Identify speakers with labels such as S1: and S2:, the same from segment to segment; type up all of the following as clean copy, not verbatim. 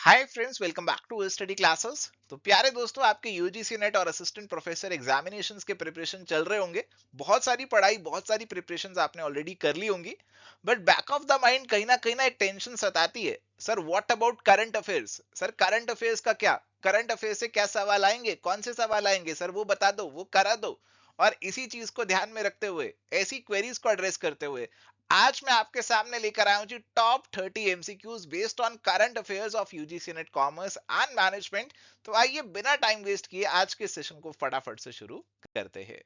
S1: Hi friends, welcome back to study classes. तो प्यारे दोस्तों, आपके यूजीसी नेट और असिस्टेंट प्रोफेसर एग्जामिनेशंस के प्रिपरेशन चल रहे होंगे। बहुत सारी पढ़ाई, बहुत सारी प्रिपरेशंस आपने ऑलरेडी कर ली होंगी। But back of the mind कहीं ना एक टेंशन सताती है। Sir, what about current affairs? Sir, current affairs का क्या? करंट अफेयर्स से क्या सवाल आएंगे? कौन से सवाल आएंगे? सर वो बता दो, वो करा दो। और इसी चीज को ध्यान में रखते हुए, ऐसी क्वेरीज को एड्रेस करते हुए, आज मैं आपके सामने लेकर आया हूं जी top 30 MCQs based on current affairs of UGC NET commerce and management. तो आइए बिना टाइम वेस्ट किए आज के सेशन को फटाफट से शुरू करते हैं।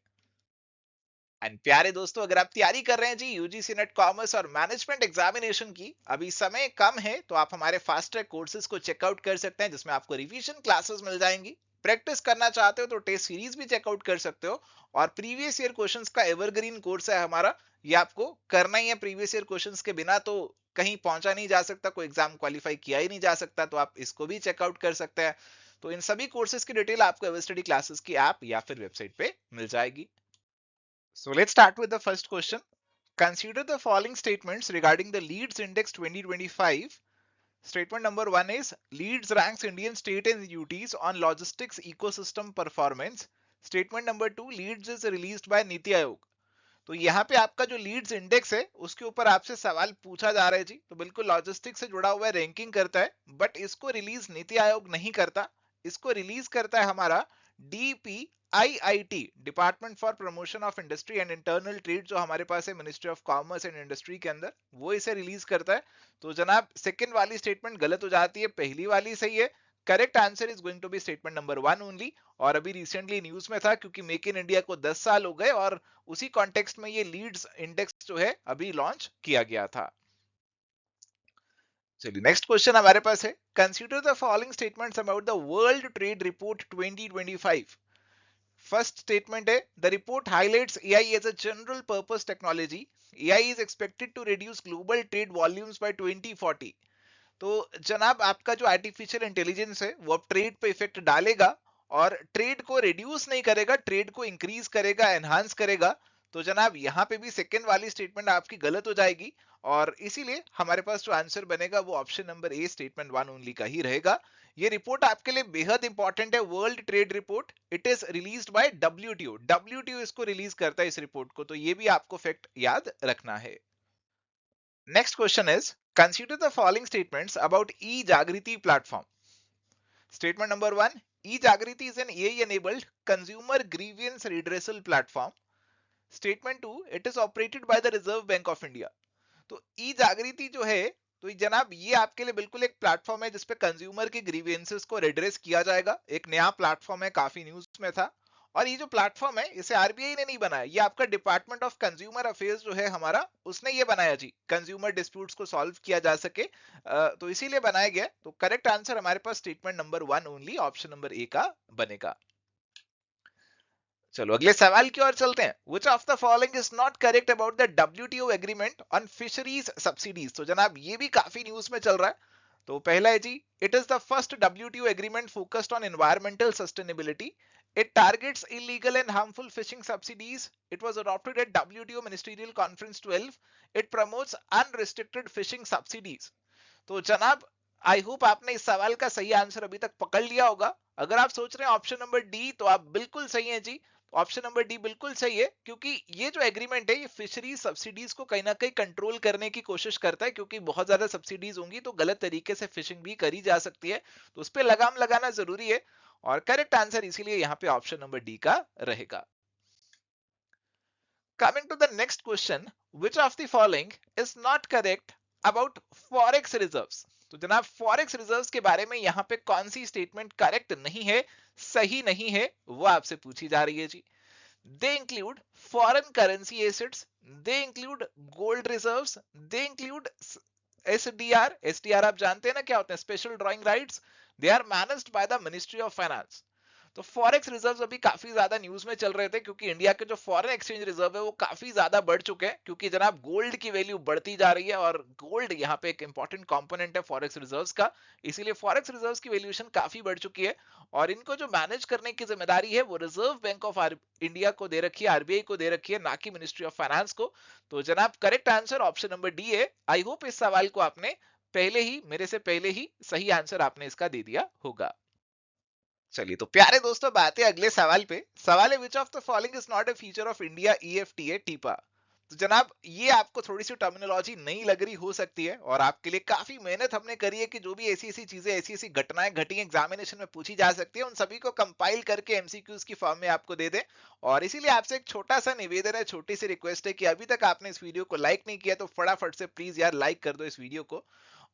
S1: एंड प्यारे दोस्तों, अगर आप तैयारी कर रहे हैं जी यूजीसी नेट कॉमर्स और मैनेजमेंट एग्जामिनेशन की, अभी समय कम है तो आप हमारे फास्ट ट्रैक कोर्सेज को चेकआउट कर सकते हैं, जिसमें आपको रिवीजन क्लासेस मिल जाएंगी। प्रैक्टिस करना चाहते हो तो टेस्ट सीरीज भी चेकआउट कर सकते हो। और प्रीवियस ईयर क्वेश्चंस का एवरग्रीन कोर्स है हमारा। ये आपको करना ही है। प्रीवियस ईयर क्वेश्चंस के बिना तो कहीं पहुंचा नहीं जा सकता, कोई एग्जाम क्वालिफाई किया ही नहीं जा सकता। तो आप इसको भी चेकआउट कर सकते हैं। तो इन सभी कोर्सेज की डिटेल आपको एवर स्टडी क्लासेस की ऐप या फिर वेबसाइट पे मिल जाएगी। So let's start with the first question. Consider the following statements regarding the Leeds Index 2025. Statement number one is Leeds ranks Indian state and UTs on logistics ecosystem performance. Statement number two, Leeds is released by NITI Aayog. तो यहाँ पे आपका जो Leeds index है उसके ऊपर आपसे सवाल पूछा जा रहा है जी। तो बिल्कुल लॉजिस्टिक्स से जुड़ा हुआ रैंकिंग करता है, बट इसको रिलीज नीति आयोग नहीं करता। इसको रिलीज करता है हमारा DPIIT, department for promotion of industry and internal trade, जो हमारे पास है ministry of commerce and industry के अंदर, वो इसे रिलीज करता है। तो जनाब सेकेंड वाली स्टेटमेंट गलत हो जाती है, पहली वाली सही है। Correct answer is going to be statement number one only. और अभी रिसेंटली न्यूज में था, क्योंकि मेक इन इंडिया को 10 साल हो गए और उसी कॉन्टेक्स्ट में ये लीड्स इंडेक्स जो है अभी लॉन्च किया गया था। चलिए नेक्स्ट क्वेश्चन हमारे पास है, consider the following statements about the world trade report 2025। First statement है, the report highlights AI as a general purpose technology. AI is expected to reduce global trade volumes by 2040। तो जनाब आपका जो artificial intelligence है वो अब trade पे effect डालेगा और ट्रेड को रिड्यूस नहीं करेगा, ट्रेड को इंक्रीज करेगा, एनहांस करेगा। तो जनाब यहाँ पे भी सेकंड वाली स्टेटमेंट आपकी गलत हो जाएगी और इसीलिए हमारे पास जो आंसर बनेगा वो option number A, statement one only का ही रहेगा। ये रिपोर्ट आपके लिए बेहद इंपॉर्टेंट है, world trade report. It is released by WTO. WTO इसको रिलीज करता है, इस रिपोर्ट को। तो ये भी आपको फैक्ट याद रखना है। Next question is, consider the following statements about eJagriti platform. Statement number one, eJagriti is an AI-enabled consumer grievance redressal platform. Statement two, it is operated by the Reserve Bank of India. तो eJagriti जो है, तो जनाब ये आपके लिए बिल्कुल एक प्लेटफॉर्म है जिसपे कंज्यूमर के ग्रीवेंसेस को रिड्रेस किया जाएगा। एक नया प्लेटफॉर्म है, काफी न्यूज में था। और ये जो प्लेटफॉर्म है इसे आरबीआई ने नहीं बनाया, ये आपका डिपार्टमेंट ऑफ कंज्यूमर अफेयर्स जो है हमारा, उसने ये बनाया जी, कंज्यूमर डिस्प्यूट्स को सॉल्व किया जा सके। तो इसीलिए बनाया गया। तो करेक्ट आंसर हमारे पास statement number one only, option number A का बनेगा। चलो अगले सवाल की ओर चलते हैं। Which of the following is not correct about the WTO agreement on fisheries subsidies? तो जनाब ये भी काफी न्यूज में चल रहा है। तो पहला है जी, it is the first WTO agreement focused on environmental sustainability. It targets illegal and harmful fishing subsidies. It was adopted at WTO Ministerial Conference 12. It promotes unrestricted fishing subsidies. तो जनाब आई होप आपने इस सवाल का सही answer अभी तक पकड़ लिया होगा। अगर आप सोच रहे हैं ऑप्शन नंबर डी, तो आप बिल्कुल सही हैं जी। ऑप्शन नंबर डी बिल्कुल सही है, क्योंकि ये जो एग्रीमेंट है ये फिशरी सब्सिडीज को कहीं ना कहीं कंट्रोल करने की कोशिश करता है, क्योंकि बहुत ज्यादा सब्सिडीज होंगी तो गलत तरीके से फिशिंग भी करी जा सकती है। तो उस पर लगाम लगाना जरूरी है और करेक्ट आंसर इसीलिए यहाँ पे ऑप्शन नंबर डी का रहेगा। Coming to the next question, which of the following is not correct about forex reserves? तो जनाब फॉरेक्स रिजर्व्स के बारे में यहाँ पे कौन सी स्टेटमेंट करेक्ट नहीं है, सही नहीं है, वो आपसे पूछी जा रही है जी। They include foreign currency assets, they include gold reserves, they include SDR. SDR आप जानते हैं ना क्या होते हैं, special drawing rights. They are managed by the ministry of finance. तो फॉरेक्स रिजर्व्स अभी काफी ज्यादा न्यूज में चल रहे थे, क्योंकि इंडिया के जो फॉरेन एक्सचेंज रिजर्व है वो काफी ज्यादा बढ़ चुके हैं, क्योंकि जनाब गोल्ड की वैल्यू बढ़ती जा रही है और गोल्ड यहाँ पे एक इंपॉर्टेंट कंपोनेंट है फॉरेक्स रिजर्व्स का। इसीलिए फॉरेक्स रिजर्व्स की वैल्यूएशन काफी बढ़ चुकी है और इनको जो मैनेज करने की जिम्मेदारी है वो रिजर्व बैंक ऑफ इंडिया को दे रखी है, आरबीआई को दे रखी है, ना कि मिनिस्ट्री ऑफ फाइनेंस को। तो जनाब correct answer option number D है। आई होप इस सवाल को आपने मेरे से पहले ही सही आंसर आपने इसका दे दिया होगा। चलिए तो प्यारे दोस्तों, बात है अगले सवाल पे। सवाल है, which of the following is not a feature of India EFTA TEPA. तो जनाब, ये आपको थोड़ी सी टर्मिनोलॉजी नई लग रही हो सकती है, और आपके लिए काफी मेहनत हमने करी है कि जो भी ऐसी ऐसी चीजें, ऐसी ऐसी घटनाएं घटी एग्जामिनेशन में पूछी जा सकती है, उन सभी को कंपाइल करके एमसीक्यूज की फॉर्म में आपको दे दें। और इसीलिए आपसे एक छोटा सा निवेदन है, छोटी सी रिक्वेस्ट है कि अभी तक आपने इस वीडियो को लाइक नहीं किया तो फटाफट से प्लीज यार लाइक कर दो इस वीडियो को।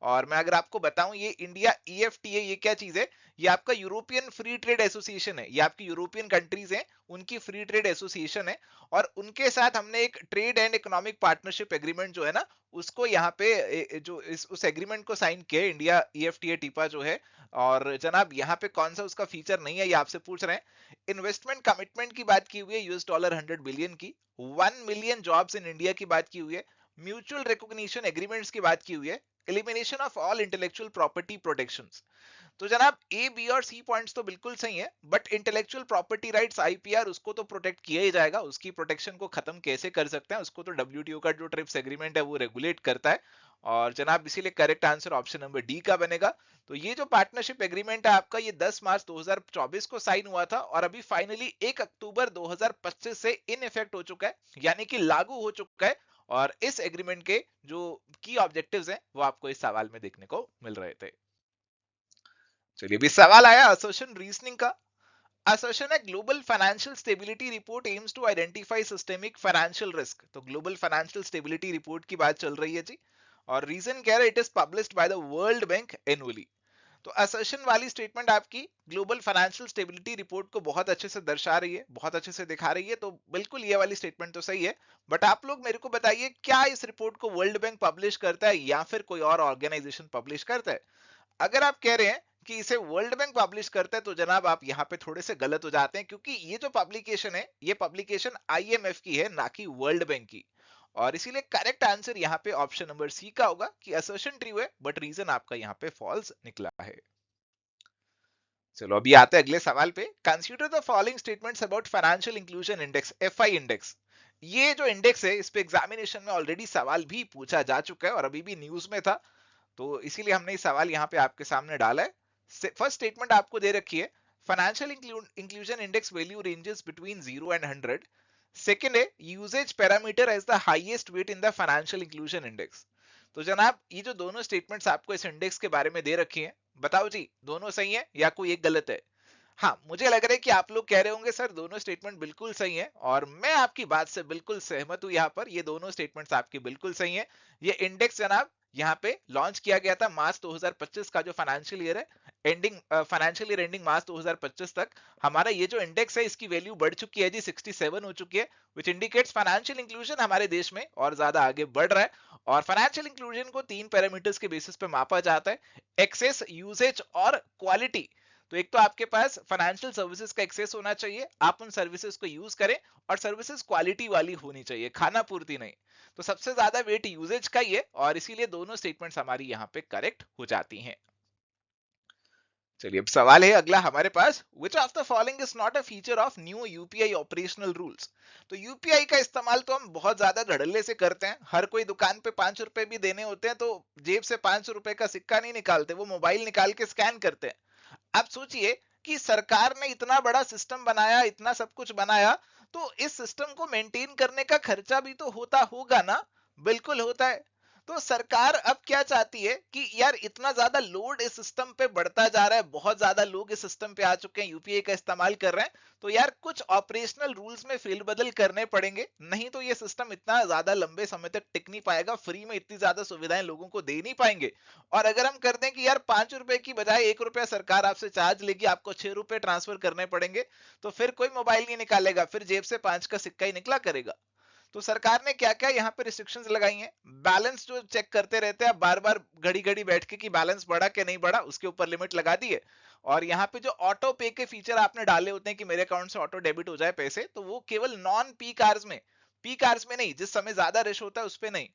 S1: और मैं अगर आपको बताऊं, ये इंडिया ईएफटीए ये क्या चीज है? ये आपका यूरोपियन फ्री ट्रेड एसोसिएशन है। ये आपकी यूरोपियन कंट्रीज हैं, उनकी फ्री ट्रेड एसोसिएशन है। और उनके साथ हमने एक trade and economic partnership agreement जो है ना, उसको यहाँ पे जो उस एग्रीमेंट को साइन किया इंडिया ईएफटीए टीपा जो है। और जनाब, यहाँ पे कौन सा उसका फीचर नहीं है ये आपसे पूछ रहे हैं। इन्वेस्टमेंट कमिटमेंट की बात की हुई है, $100 100 बिलियन की। 1 मिलियन जॉब्स इन इंडिया की बात की हुई है। म्यूचुअल रिकॉग्निशन एग्रीमेंट्स की बात की हुई है। Elimination of all intellectual property protections. तो जनाब, ए बी और सी पॉइंट्स तो बिल्कुल सही है, but intellectual property rights IPR उसको तो प्रोटेक्ट किया ही जाएगा। उसकी प्रोटेक्शन को खत्म कैसे कर सकते हैं, उसको तो डब्ल्यूटीओ का जो ट्रिप्स एग्रीमेंट है वो रेगुलेट करता है। और जनाब, इसीलिए correct answer option number D का बनेगा। तो ये जो पार्टनरशिप एग्रीमेंट है आपका, ये 10 मार्च 2024 को साइन हुआ था, और अभी फाइनली 1 अक्टूबर 2025 से इन इफेक्ट हो चुका है, यानी कि लागू हो चुका है। और इस एग्रीमेंट के जो की ऑब्जेक्टिव्स हैं वो आपको इस सवाल में देखने को मिल रहे थे। चलिए, अभी सवाल आया असर्शन रीजनिंग का। असर्शन है, global financial stability report aims to identify systemic financial risk. तो ग्लोबल फाइनेंशियल स्टेबिलिटी रिपोर्ट की बात चल रही है जी। और रीजन कह रहा है, it is published by the world bank annually. तो असर्शन वाली स्टेटमेंट आपकी ग्लोबल फाइनेंशियल स्टेबिलिटी रिपोर्ट को बहुत अच्छे से दर्शा रही है, बहुत अच्छे से दिखा रही है। तो बिल्कुल ये वाली स्टेटमेंट तो सही है। बट आप लोग मेरे को बताइए, क्या इस रिपोर्ट को वर्ल्ड बैंक पब्लिश करता है या फिर कोई और ऑर्गेनाइजेशन पब्लिश करता है? अगर आप कह रहे हैं कि इसे वर्ल्ड बैंक पब्लिश करता है, तो जनाब आप यहाँ पे थोड़े से गलत हो जाते हैं, क्योंकि ये जो पब्लिकेशन है, ये पब्लिकेशन आईएमएफ की है, ना कि वर्ल्ड बैंक की। और इसीलिए करेक्ट आंसर यहाँ पे ऑप्शन नंबर सी का होगा कि असर्शन ट्रू है, बट रीजन आपका यहाँ पे फॉल्स निकला है। चलो, अभी आते हैं अगले सवाल पे। Consider the following statements about financial inclusion index, FI index. ये जो इंडेक्स है, इस पे एग्जामिनेशन में ऑलरेडी सवाल भी पूछा जा चुका है और अभी भी न्यूज में था। तो इसीलिए हमने ये सवाल यहाँ पे आपके सामने डाला है। फर्स्ट स्टेटमेंट आपको दे रखी है, financial inclusion index value ranges between 0 and 100। Second है, uses parameter as the highest weight in the financial inclusion index. तो जनाब, ये जो दोनों स्टेटमेंट्स आपको इस इंडेक्स के बारे में दे रखी हैं, बताओ जी, दोनों सही है या कोई एक गलत है? हाँ, मुझे लग रहा है कि आप लोग कह रहे होंगे सर दोनों स्टेटमेंट बिल्कुल सही है, और मैं आपकी बात से बिल्कुल सहमत हूं। यहाँ पर ये दोनों स्टेटमेंट्स आपकी बिल्कुल सही है। ये इंडेक्स जनाब यहाँ पे लॉन्च किया गया था मार्च 2025 का जो फाइनेंशियल ईयर है, फाइनेंशियल ईयर एंडिंग मार्च 2025 तक। हमारा ये जो इंडेक्स है, इसकी वैल्यू बढ़ चुकी है जी, 67 हो चुकी है, विच इंडिकेट्स फाइनेंशियल इंक्लूजन हमारे देश में और ज्यादा आगे बढ़ रहा है। और फाइनेंशियल इंक्लूजन को 3 पैरामीटर्स के बेसिस पे मापा जाता है, एक्सेस, यूसेज और क्वालिटी। तो एक तो आपके पास फाइनेंशियल सर्विसेज का एक्सेस होना चाहिए, आप उन सर्विसेज को यूज करें, और सर्विसेज क्वालिटी वाली होनी चाहिए, खाना पूर्ति नहीं। तो सबसे ज्यादा वेट यूजेज का ही है, और इसीलिए दोनों स्टेटमेंट्स हमारी यहाँ पे करेक्ट हो जाती हैं। चलिए, अब सवाल है अगला हमारे पास, which of the following is not a feature of new UPI operational rules. तो यूपीआई का इस्तेमाल तो हम बहुत ज्यादा धड़ल्ले से करते हैं, हर कोई दुकान पे 5 रुपए भी देने होते हैं तो जेब से 500 रुपए का सिक्का नहीं निकालते, वो मोबाइल निकाल के स्कैन करते हैं। आप सोचिए कि सरकार ने इतना बड़ा सिस्टम बनाया, इतना सब कुछ बनाया, तो इस सिस्टम को मेंटेन करने का खर्चा भी तो होता होगा ना? बिल्कुल होता है। तो सरकार अब क्या चाहती है कि यार इतना ज्यादा लोड इस सिस्टम पे बढ़ता जा रहा है, बहुत ज्यादा लोग इस सिस्टम पे आ चुके हैं, यूपीआई का इस्तेमाल कर रहे हैं, तो यार कुछ ऑपरेशनल रूल्स में फेरबदल करने पड़ेंगे, नहीं तो ये सिस्टम इतना ज्यादा लंबे समय तक टिक नहीं पाएगा, फ्री में इतनी ज्यादा सुविधाएं लोगों को दे नहीं पाएंगे। और अगर हम कर दें कि यार 5 रुपए की बजाय 1 रुपया सरकार आपसे चार्ज लेगी, आपको 6 रुपए ट्रांसफर करने पड़ेंगे, तो फिर कोई मोबाइल नहीं निकालेगा, फिर जेब से 5 का सिक्का ही निकला करेगा। तो सरकार ने क्या क्या यहाँ पे रिस्ट्रिक्शंस लगाई हैं, बैलेंस जो चेक करते रहते हैं बार बार घड़ी घड़ी बैठ के कि बैलेंस बढ़ा कि नहीं बढ़ा, उसके ऊपर लिमिट लगा दी है। और यहाँ पे जो ऑटो पे के फीचर आपने डाले होते हैं कि मेरे अकाउंट से ऑटो डेबिट हो जाए पैसे, तो वो केवल नॉन पीक आवर्स में, पीक आवर्स में नहीं, जिस समय ज्यादा रश होता है उस पे नहीं।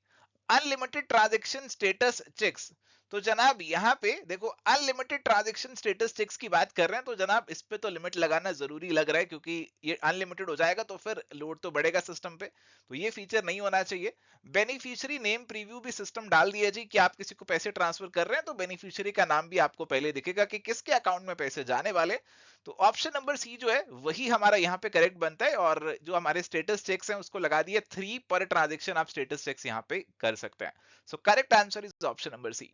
S1: अनलिमिटेड ट्रांजेक्शन स्टेटस चेक्स, तो जनाब यहाँ पे देखो अनलिमिटेड ट्रांजैक्शन स्टेटस चेक्स की बात कर रहे हैं, तो जनाब इस पे तो लिमिट लगाना जरूरी लग रहा है, क्योंकि ये अनलिमिटेड हो जाएगा तो फिर लोड तो बढ़ेगा सिस्टम पे, तो ये फीचर नहीं होना चाहिए। बेनिफिशियरी नेम प्रीव्यू भी सिस्टम डाल दिया जी, कि आप किसी को पैसे ट्रांसफर कर रहे हैं तो बेनिफिशियरी का नाम भी आपको पहले दिखेगा कि किसके अकाउंट में पैसे जाने वाले। तो ऑप्शन नंबर सी जो है वही हमारा यहाँ पे करेक्ट बनता है, और जो हमारे स्टेटस चेक्स हैं उसको लगा दिया 3 पर ट्रांजेक्शन, आप स्टेटस चेक्स यहाँ पे कर सकते हैं। So correct answer is option number C.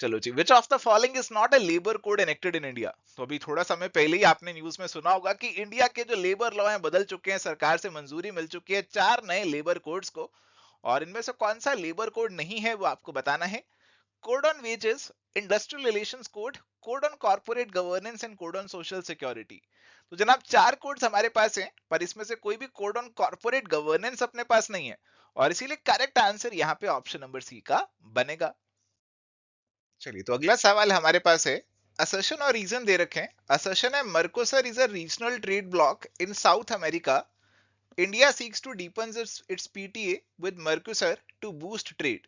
S1: चलो जी, which of the following is not a labour code enacted in India. तो अभी थोड़ा समय पहले ही आपने न्यूज में सुना होगा कि इंडिया के जो लेबर लॉ हैं बदल चुके हैं, सरकार से मंजूरी मिल चुकी है 4 नए लेबर कोड्स को, और इनमें से कौन सा लेबर कोड नहीं है वो आपको बताना है। Code on wages, industrial relations code, code on corporate governance and code on social security. तो जनाब 4 कोड्स हमारे पास हैं, पर इसमें से कोई भी कोड ऑन कॉर्पोरेट गवर्नेंस अपने पास नहीं है, और इसीलिए करेक्ट आंसर यहाँ पे ऑप्शन नंबर सी का बनेगा। चलिए, तो अगला सवाल हमारे पास है, असर्शन और रीजन दे रखे हैं। असर्शन है, Mercosur is a regional trade bloc in South America, India seeks to deepen its PTA with Mercosur to boost trade.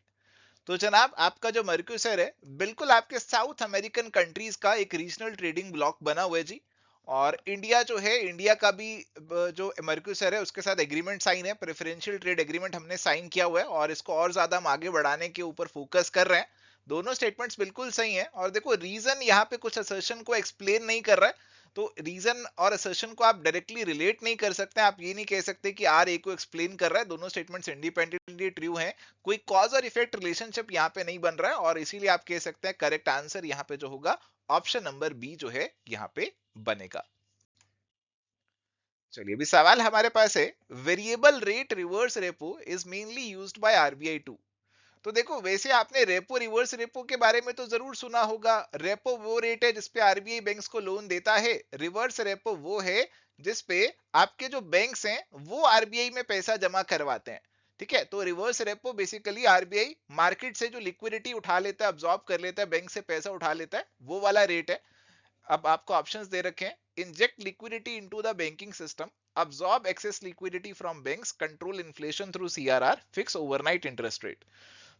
S1: तो जनाब आपका जो मर्क्यूसर है बिल्कुल आपके साउथ अमेरिकन कंट्रीज का एक रीजनल ट्रेडिंग ब्लॉक बना हुआ है जी, और इंडिया जो है, इंडिया का भी जो मर्क्यूसर है उसके साथ एग्रीमेंट साइन है, प्रेफरेंशियल ट्रेड एग्रीमेंट हमने साइन किया हुआ है, और इसको और ज्यादा हम आगे बढ़ाने के ऊपर फोकस कर रहे हैं। दोनों स्टेटमेंट्स बिल्कुल सही हैं, और देखो रीजन यहाँ पे कुछ असर्शन को एक्सप्लेन नहीं कर रहा है, तो रीजन और असर्शन को आप डायरेक्टली रिलेट नहीं कर सकते। आप ये नहीं कह सकते कि आर ए को एक्सप्लेन कर रहा है, दोनों स्टेटमेंट्स इंडिपेंडेंटली ट्रू हैं, कोई कॉज और इफेक्ट रिलेशनशिप यहाँ पे नहीं बन रहा है, और इसीलिए आप कह सकते हैं करेक्ट आंसर यहाँ पे जो होगा ऑप्शन नंबर बी जो है यहाँ पे बनेगा। चलिए, अभी सवाल हमारे पास है, variable rate reverse repo is mainly used by RBI to. तो देखो, वैसे आपने रेपो रिवर्स रेपो के बारे में तो जरूर सुना होगा। रेपो वो रेट है जिसपे आरबीआई बैंक्स को लोन देता है, रिवर्स रेपो वो है जिसपे आपके जो बैंक्स हैं वो आरबीआई में पैसा जमा करवाते हैं। ठीक है, तो reverse repo basically RBI market से जो लिक्विडिटी उठा लेता है, अब्सॉर्ब कर लेता है, बैंक से पैसा उठा लेता है, वो वाला रेट है। अब आपको ऑप्शंस दे रखे हैं, inject liquidity into the banking system, absorb excess liquidity from banks, control inflation through CRR, fix overnight interest rate।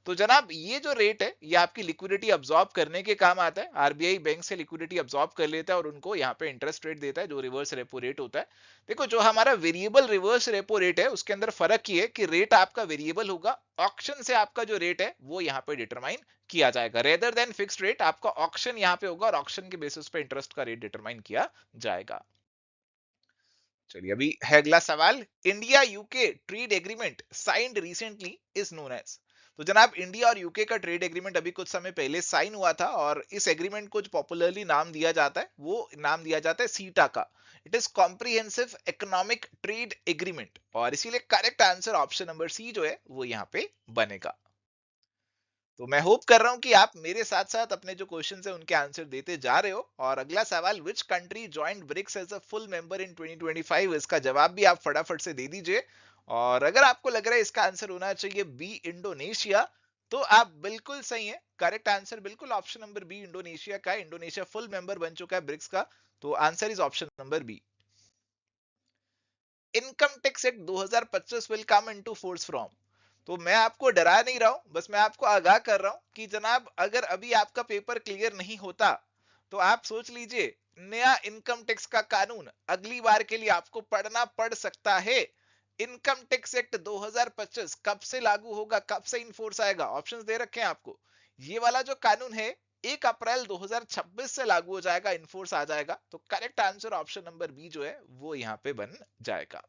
S1: तो जनाब ये जो रेट है ये आपकी लिक्विडिटी अब्सॉर्ब करने के काम आता है। आरबीआई बैंक से लिक्विडिटी अब्सॉर्ब कर लेता है और उनको यहाँ पे इंटरेस्ट रेट देता है जो रिवर्स रेपो रेट होता है। देखो, जो हमारा वेरिएबल रिवर्स रेपो रेट है उसके अंदर फर्क ये है कि रेट आपका वेरिएबल होगा, ऑक्शन से आपका जो रेट है वो यहाँ पे डिटरमाइन किया जाएगा, रेदर देन फिक्स्ड रेट आपका ऑक्शन यहाँ पे होगा, और ऑक्शन के बेसिस पे इंटरेस्ट का रेट डिटरमाइन किया जाएगा। चलिए, अभी है अगला सवाल, India UK trade agreement signed recently is known as. तो जनाब इंडिया और यूके का ट्रेड एग्रीमेंट अभी कुछ समय पहले साइन हुआ था, और इस एग्रीमेंट को जो पॉपुलरली नाम दिया जाता है वो नाम दिया जाता है सीटा का। It is comprehensive economic trade agreement, और इसीलिए correct answer option number C जो है वो यहाँ पे बनेगा। तो मैं होप कर रहा हूं कि आप मेरे साथ साथ अपने जो क्वेश्चंस है उनके आंसर देते जा रहे हो। और अगला सवाल, which country joined BRICS as a full member in 2025, इसका जवाब भी आप फटाफट से दे दीजिए। और अगर आपको लग रहा है इसका आंसर होना चाहिए बी इंडोनेशिया, तो आप बिल्कुल सही है, करेक्ट आंसर बिल्कुल ऑप्शन नंबर बी इंडोनेशिया का है। इंडोनेशिया फुल मेंबर बन चुका है ब्रिक्स का, तो answer is option number B. Income tax act 2025 will come into force from. तो मैं आपको डरा नहीं रहा हूं, बस मैं आपको आगाह कर रहा हूं कि जनाब अगर अभी आपका पेपर क्लियर नहीं होता तो आप सोच लीजिए, नया इनकम टैक्स का कानून अगली बार के लिए आपको पढ़ना पड़ सकता है। इनकम टैक्स एक्ट 2025 कब से लागू होगा, कब से इनफोर्स आएगा, ऑप्शंस दे रखे हैं आपको। ये वाला जो कानून है 1 अप्रैल 2026 से लागू हो जाएगा, इनफोर्स आ जाएगा। तो correct answer option number B जो है वो यहाँ पे बन जाएगा।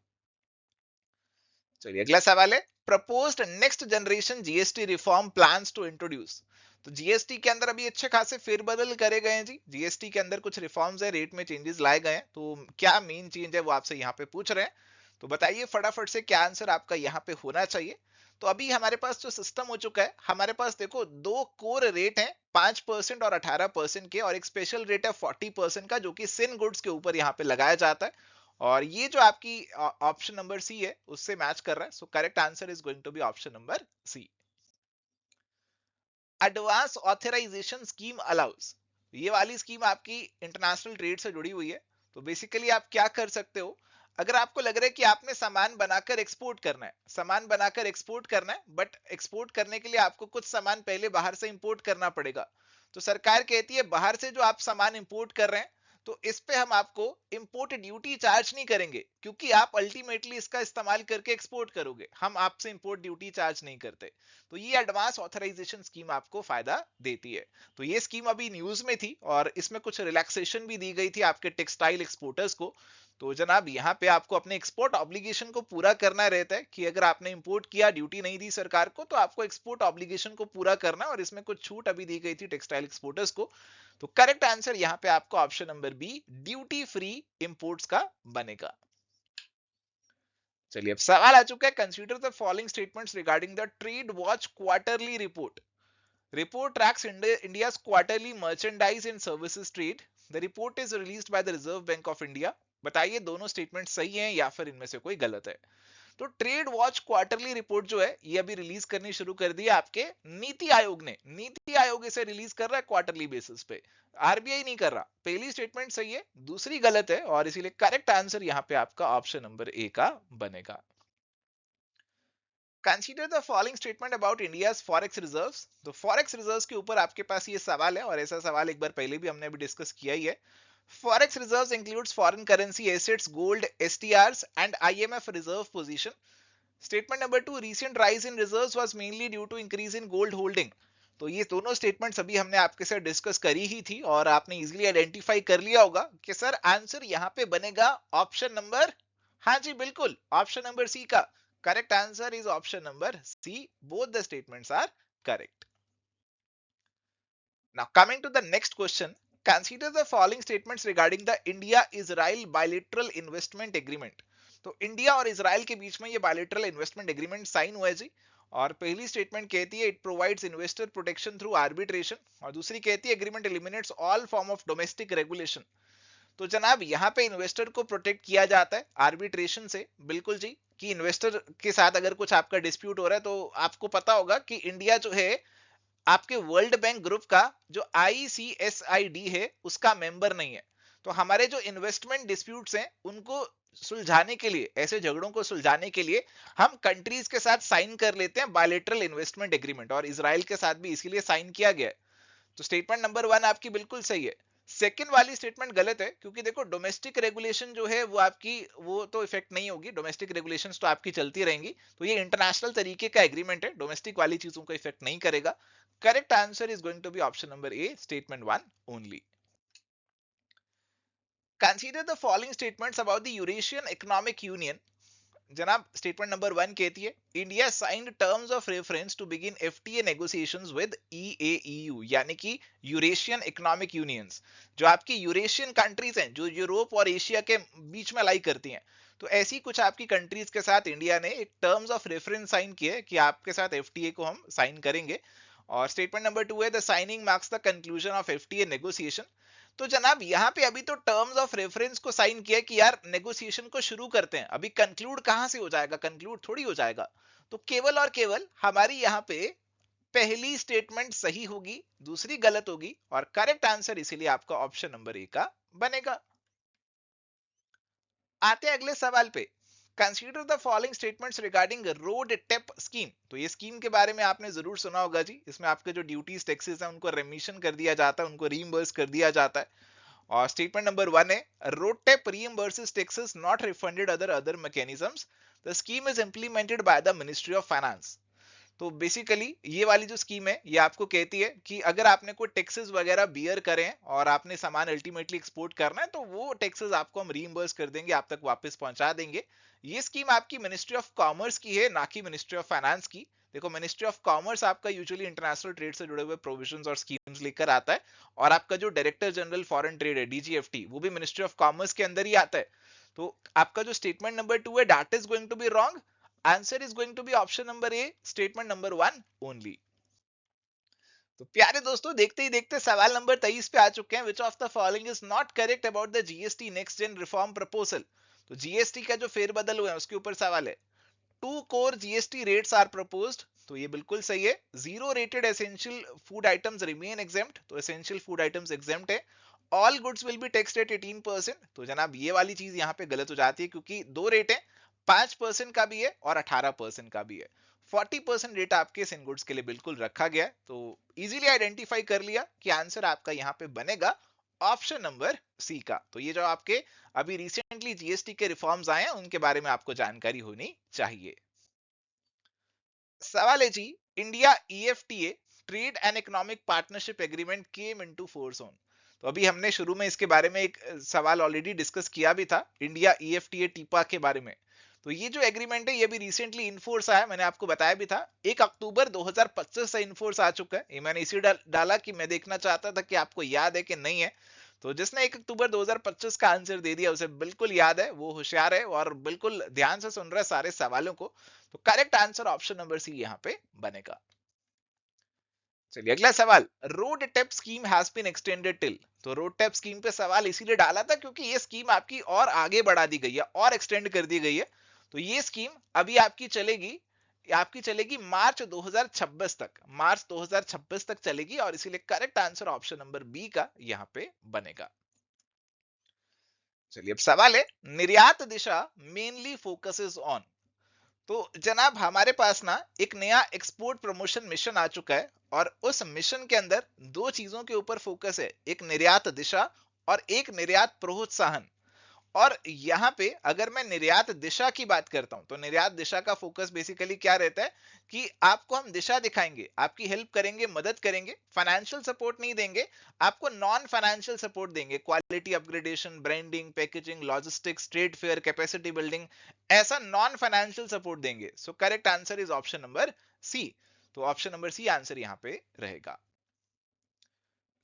S1: चलिए, अगला सवाल है, proposed next generation GST reform plans to introduce. तो जीएसटी के अंदर अभी अच्छे खासे फेरबदल करे गए हैं जी, जीएसटी के अंदर कुछ रिफॉर्म्स है, रेट में चेंजेस लाए गए हैं, तो क्या मेन चेंज है वो आपसे यहाँ पे पूछ रहे हैं। तो बताइए फटाफट से क्या आंसर आपका यहाँ पे होना चाहिए। तो अभी हमारे पास जो सिस्टम हो चुका है, हमारे पास देखो 2 कोर रेट हैं, 5% और 18% के, और एक स्पेशल रेट है 40% का जो कि सिन गुड्स के ऊपर यहाँ पे लगाया जाता है। और ये जो आपकी ऑप्शन नंबर सी है उससे मैच कर रहा है, so correct answer is going to be option number C. Advance authorisation scheme allows, ये वाली स्कीम आपकी इंटरनेशनल ट्रेड से जुड़ी हुई है। तो बेसिकली आप क्या कर सकते हो, अगर आपको लग रहा है कि आपने सामान बनाकर एक्सपोर्ट करना है, सामान बनाकर एक्सपोर्ट करना है, बट एक्सपोर्ट करने के लिए आपको कुछ सामान पहले बाहर से इंपोर्ट करना पड़ेगा, तो सरकार कहती है बाहर से जो आप सामान इंपोर्ट कर रहे हैं, तो इस पे हम आपको इंपोर्ट ड्यूटी चार्ज नहीं करेंगे, क्योंकि आप अल्टीमेटली इसका इस्तेमाल करके एक्सपोर्ट करोगे, हम आपसे इंपोर्ट ड्यूटी चार्ज नहीं करते। तो ये एडवांस ऑथराइजेशन स्कीम आपको फायदा देती है। तो ये स्कीम अभी न्यूज में थी और इसमें कुछ रिलैक्सेशन भी दी गई थी आपके टेक्सटाइल एक्सपोर्टर्स को। तो जनाब यहाँ पे आपको अपने एक्सपोर्ट ऑब्लिगेशन को पूरा करना रहता है कि अगर आपने इंपोर्ट किया, ड्यूटी नहीं दी सरकार को, तो आपको एक्सपोर्ट ऑब्लिगेशन को पूरा करना है, और इसमें कुछ छूट अभी दी गई थी टेक्सटाइल एक्सपोर्टर्स को। तो करेक्ट आंसर यहाँ पे आपको option number B, duty free imports का बनेगा। चलिए अब सवाल आ चुका है, consider the following statements regarding the trade watch quarterly report. Report tracks India's quarterly merchandise and services trade. The report is released by the Reserve Bank of India. बताइए दोनों स्टेटमेंट सही हैं या फिर इनमें से कोई गलत है। तो ट्रेड वॉच क्वार्टरली रिपोर्ट जो है ये अभी रिलीज करनी शुरू कर दी है आपके नीति आयोग ने। नीति आयोग इसे रिलीज कर रहा है क्वार्टरली बेसिस पे, आरबीआई नहीं कर रहा। पहली स्टेटमेंट सही है, दूसरी गलत है, और इसीलिए करेक्ट आंसर यहाँ पे आपका ऑप्शन नंबर ए का बनेगा। Consider the following statement about India's forex reserves. तो फॉरेक्स रिजर्व्स के ऊपर आपके पास ये सवाल है, और ऐसा सवाल एक बार पहले भी हमने अभी डिस्कस किया ही है। Forex reserves includes foreign currency assets, gold, SDRs and IMF reserve position. Statement number 2, recent rise in reserves was mainly due to increase in gold holding. तो ये दोनों स्टेटमेंट्स अभी हमने आपके साथ डिस्कस करी ही थी, और आपने इजीली आइडेंटिफाई कर लिया होगा कि सर आंसर यहाँ पे बनेगा ऑप्शन नंबर, हाँ जी बिल्कुल, ऑप्शन नंबर सी का। Correct answer is option number C. Both the statements are correct. Now coming to the next question, consider the following statements regarding the India-Israel bilateral investment agreement. तो India और Israel के बीच में ये bilateral investment agreement sign हुआ है जी। और पहली statement कहती है it provides investor protection through arbitration, और दूसरी कहती है agreement eliminates all form of domestic regulation. तो जनाब यहाँ पे इन्वेस्टर को प्रोटेक्ट किया जाता है आर्बिट्रेशन से, बिल्कुल जी, कि इन्वेस्टर के साथ अगर कुछ आपका डिस्प्यूट हो रहा है, तो आपको पता होगा कि इंडिया जो है आपके वर्ल्ड बैंक ग्रुप का जो ICSID है उसका मेंबर नहीं है। तो हमारे जो इन्वेस्टमेंट डिस्प्यूट्स हैं उनको सुलझाने के लिए, ऐसे झगड़ों को सुलझाने के लिए हम कंट्रीज के साथ साइन कर लेते हैं बायलैटरल इन्वेस्टमेंट एग्रीमेंट, और इजराइल के साथ भी इसीलिए साइन किया गया है। तो स्टेटमेंट नंबर 1 आपकी बिल्कुल सही है। सेकंड वाली स्टेटमेंट गलत है, क्योंकि देखो डोमेस्टिक रेगुलेशन जो है वो आपकी वो तो इफेक्ट नहीं होगी, डोमेस्टिक रेगुलेशंस तो आपकी चलती रहेंगी। तो ये इंटरनेशनल तरीके का एग्रीमेंट है, डोमेस्टिक वाली चीजों को इफेक्ट नहीं करेगा। Correct answer is going to be option number A, statement 1 only. Consider the following statements about the Eurasian economic union. जनाब स्टेटमेंट नंबर 1 कहती है India signed terms of reference to begin FTA negotiations with EAEU, यानी कि Eurasian economic unions, जो आपकी Eurasian countries हैं जो Europe और एशिया के बीच में लाई करती हैं। तो ऐसी कुछ आपकी कंट्रीज के साथ इंडिया ने एक टर्म्स ऑफ रेफरेंस साइन किए कि आपके साथ एफटीए को हम साइन करेंगे। और स्टेटमेंट नंबर 2 है the signing marks the conclusion of FTA negotiation. तो जनाब यहाँ पे अभी तो टर्म्स ऑफ रेफरेंस को साइन किया कि यार नेगोशिएशन को शुरू करते हैं, अभी कंक्लूड कहां से हो जाएगा, कंक्लूड थोड़ी हो जाएगा। तो केवल और केवल हमारी यहाँ पे पहली स्टेटमेंट सही होगी, दूसरी गलत होगी, और करेक्ट आंसर इसीलिए आपका ऑप्शन नंबर ए का बनेगा। आते हैं अगले सवाल पे। Consider the following statements regarding road tape scheme. तो ये स्कीम के बारे में आपने जरूर सुना होगा जी। इसमें आपके जो ड्यूटीज टैक्सेस हैं उनको रेमिशन कर दिया जाता है, उनको रीइंबर्स कर दिया जाता है। और स्टेटमेंट नंबर 1 है road tape reimburses taxes not refunded other mechanisms. The scheme is implemented by the Ministry of Finance. तो बेसिकली ये वाली जो स्कीम है ये आपको कहती है कि अगर आपने कोई टैक्सेस वगैरह बियर करें और आपने सामान अल्टीमेटली एक्सपोर्ट करना है, तो वो टैक्सेस आपको हम रीइंबर्स कर देंगे, आप तक वापस पहुंचा देंगे। ये स्कीम आपकी मिनिस्ट्री ऑफ कॉमर्स की है, ना कि मिनिस्ट्री ऑफ फाइनेंस की। देखो मिनिस्ट्री ऑफ कॉमर्स आपका यूजुअली इंटरनेशनल ट्रेड से जुड़े हुए प्रोविजंस और स्कीम्स लेकर आता है, और आपका जो डायरेक्टर जनरल फॉरेन ट्रेड है DGFT, वो भी मिनिस्ट्री ऑफ कॉमर्स के अंदर ही आता है। तो आपका जो स्टेटमेंट नंबर 2 है that is going to be wrong. Answer is going to be option number A, statement number 1 only. तो प्यारे दोस्तों देखते ही देखते सवाल नंबर 23 पे आ चुके हैं। Which of the following is not correct about the GST next gen reform proposal. तो जीएसटी का जो फेरबदल हुआ है उसके ऊपर सवाल है। 2 core GST rates are proposed. तो ये बिल्कुल सही है। 0 rated essential food items remain exempt. तो एसेंशियल फूड आइटम्स एग्जेम्प्ट है। All goods will be taxed at 18%। तो जनाब ये वाली चीज यहाँ पे गलत हो जाती है, क्योंकि दो रेट है, 5% का भी है और 18% का भी है। 40% रेट आपके इन गुड्स के लिए बिल्कुल रखा गया है। तो इजीली आइडेंटिफाई कर लिया कि आंसर आपका यहाँ पे बनेगा ऑप्शन नंबर सी का। तो ये जो आपके अभी रिसेंटली जीएसटी के रिफॉर्म्स आए हैं उनके बारे में आपको जानकारी होनी चाहिए। सवाल है जी, India EFTA trade and economic partnership agreement came into force on. तो अभी हमने शुरू में इसके बारे में एक सवाल ऑलरेडी डिस्कस किया भी था, इंडिया ईएफटीए टीपा के बारे में। तो ये जो एग्रीमेंट है ये भी रिसेंटली इनफोर्स आया, मैंने आपको बताया भी था 1 अक्टूबर 2025 से इनफोर्स आ चुका है। ये मैंने इसी डाला कि मैं देखना चाहता था कि आपको याद है कि नहीं है। तो जिसने 1 अक्टूबर 2025 का आंसर दे दिया उसे बिल्कुल याद है, वो होशियार है और बिल्कुल ध्यान से सुन रहा है सारे सवालों को। तो correct answer option number C यहाँ पे बनेगा। चलिए अगला सवाल, RoDTEP scheme has been extended till. तो रोड टेप स्कीम पे सवाल इसीलिए डाला था क्योंकि ये स्कीम आपकी और आगे बढ़ा दी गई है और एक्सटेंड कर दी गई है। तो ये स्कीम अभी आपकी चलेगी मार्च 2026 तक, मार्च 2026 तक चलेगी और इसीलिए correct answer option number B का यहाँ पे बनेगा। चलिए अब सवाल है, निर्यात दिशा मेनली फोकसेस ऑन। तो जनाब हमारे पास ना एक नया एक्सपोर्ट प्रमोशन मिशन आ चुका है और उस मिशन के अंदर दो चीजों के ऊपर फोकस है, एक निर्यात दिशा और एक निर्यात प्रोत्साहन। और यहाँ पे अगर मैं निर्यात दिशा की बात करता हूं तो निर्यात दिशा का फोकस बेसिकली क्या रहता है कि आपको हम दिशा दिखाएंगे, आपकी हेल्प करेंगे, मदद करेंगे, फाइनेंशियल सपोर्ट नहीं देंगे, आपको नॉन फाइनेंशियल सपोर्ट देंगे, quality upgradation, branding, packaging, logistics, trade fair, capacity building, ऐसा नॉन फाइनेंशियल सपोर्ट देंगे। So correct answer is option number C. तो ऑप्शन नंबर सी आंसर यहाँ पे रहेगा।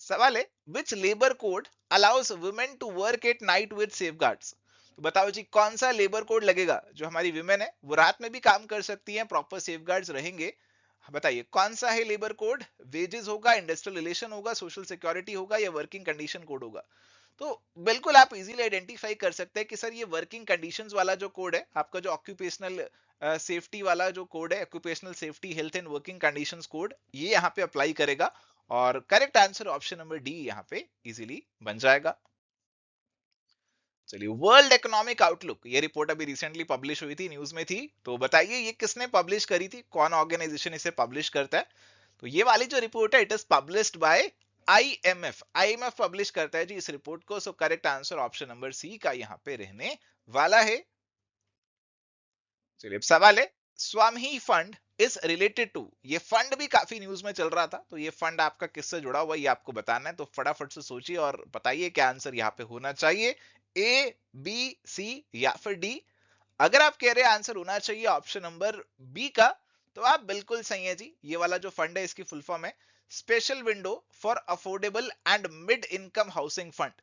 S1: सवाल है, which labour code allows women to work at night with safeguards. तो बताओ जी कौन सा लेबर कोड लगेगा जो हमारी विमेन है वो रात में भी काम कर सकती हैं, प्रॉपर सेफगार्ड्स रहेंगे। बताइए कौन सा है लेबर कोड, वेजेस होगा, इंडस्ट्रियल रिलेशन होगा, सोशल सिक्योरिटी होगा या वर्किंग कंडीशन कोड होगा। तो बिल्कुल आप इजीली आइडेंटिफाई कर सकते हैं कि सर ये वर्किंग कंडीशंस वाला जो कोड है, आपका जो ऑक्यूपेशनल सेफ्टी वाला जो कोड है, occupational safety health and working conditions code, ये यहाँ पे अप्लाई करेगा और correct answer option number D यहाँ पे इजीली बन जाएगा। चलिए वर्ल्ड इकोनॉमिक आउटलुक, ये रिपोर्ट अभी रिसेंटली पब्लिश हुई थी, न्यूज में थी। तो बताइए ये किसने पब्लिश करी थी, कौन ऑर्गेनाइजेशन इसे पब्लिश करता है। तो ये वाली जो रिपोर्ट है it is published by IMF, IMF publish करता है जी इस रिपोर्ट को। So correct answer option number C का यहाँ पे रहने वाला है। चलिए अब सवाल है, स्वामी फंड इज रिलेटेड टू। ये फंड भी काफी न्यूज में चल रहा था, तो ये फंड आपका किससे जुड़ा हुआ है ये आपको बताना है। तो फटाफट से सोचिए और बताइए क्या आंसर यहाँ पे होना चाहिए, ए, बी, सी या फिर डी। अगर आप कह रहे हैं आंसर होना चाहिए ऑप्शन नंबर बी का, तो आप बिल्कुल सही है जी। ये वाला जो फंड है इसकी फुल फॉर्म है special window for affordable and mid income housing fund.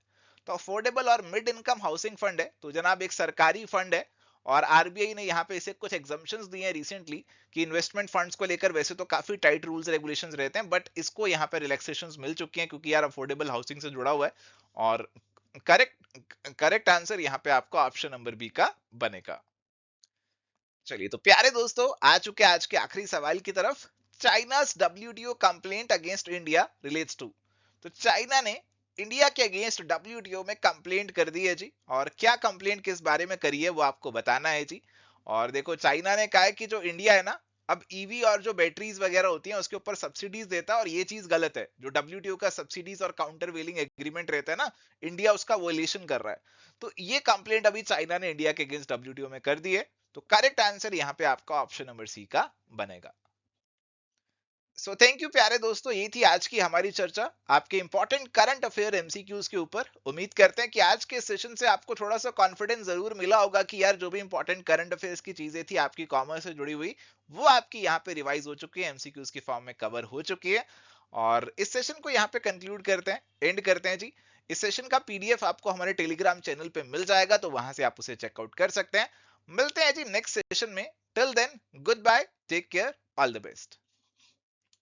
S1: तो अफोर्डेबल और मिड इनकम हाउसिंग फंड है, तो जनाब एक सरकारी फंड है और आरबीआई ने यहाँ पे इसे कुछ एग्जम्पशंस दिए हैं रिसेंटली कि इन्वेस्टमेंट फंड्स को लेकर वैसे तो काफी टाइट रूल्स रेगुलेशंस रहते हैं, बट इसको यहाँ पे रिलैक्सेशंस मिल चुकी हैं क्योंकि यार अफोर्डेबल हाउसिंग से जुड़ा हुआ है। और करेक्ट आंसर यहाँ पे आपको ऑप्शन नंबर बी का बनेगा। चलिए तो प्यारे दोस्तों आ चुके आज के आखिरी सवाल की तरफ। China's WTO complaint against India relates to. तो चाइना ने इंडिया के अगेंस्ट WTO में कंप्लेंट कर दी है जी, और क्या कंप्लेंट किस बारे में करी है वो आपको बताना है जी। और देखो चाइना ने कहा है कि जो इंडिया है ना अब ईवी और जो बैटरीज वगैरह होती हैं उसके ऊपर सब्सिडीज देता है और ये चीज गलत है। जो WTO का सब्सिडीज और काउंटर वेलिंग एग्रीमेंट रहता है ना, इंडिया उसका वोलेशन कर रहा है। तो ये कंप्लेंट अभी चाइना ने इंडिया के अगेंस्ट WTO में कर दी है। तो करेक्ट आंसर यहाँ पे आपका ऑप्शन नंबर सी का बनेगा। सो थैंक यू प्यारे दोस्तों, ये थी आज की हमारी चर्चा आपके इंपॉर्टेंट करंट अफेयर एमसीक्यूज के ऊपर। उम्मीद करते हैं कि आज के सेशन से आपको थोड़ा सा कॉन्फिडेंस जरूर मिला होगा कि यार जो भी इंपॉर्टेंट करंट अफेयर्स की चीजें थी आपकी कॉमर्स से जुड़ी हुई वो आपकी यहाँ पे रिवाइज हो चुकी है, एमसीक्यूज की फॉर्म में कवर हो चुकी है। और इस सेशन को यहाँ पे कंक्लूड करते हैं, एंड करते हैं जी। इस सेशन का पीडीएफ आपको हमारे टेलीग्राम चैनल पे मिल जाएगा, तो वहां से आप उसे चेकआउट कर सकते हैं। मिलते हैं जी नेक्स्ट सेशन में। Till then goodbye, take care, all the best.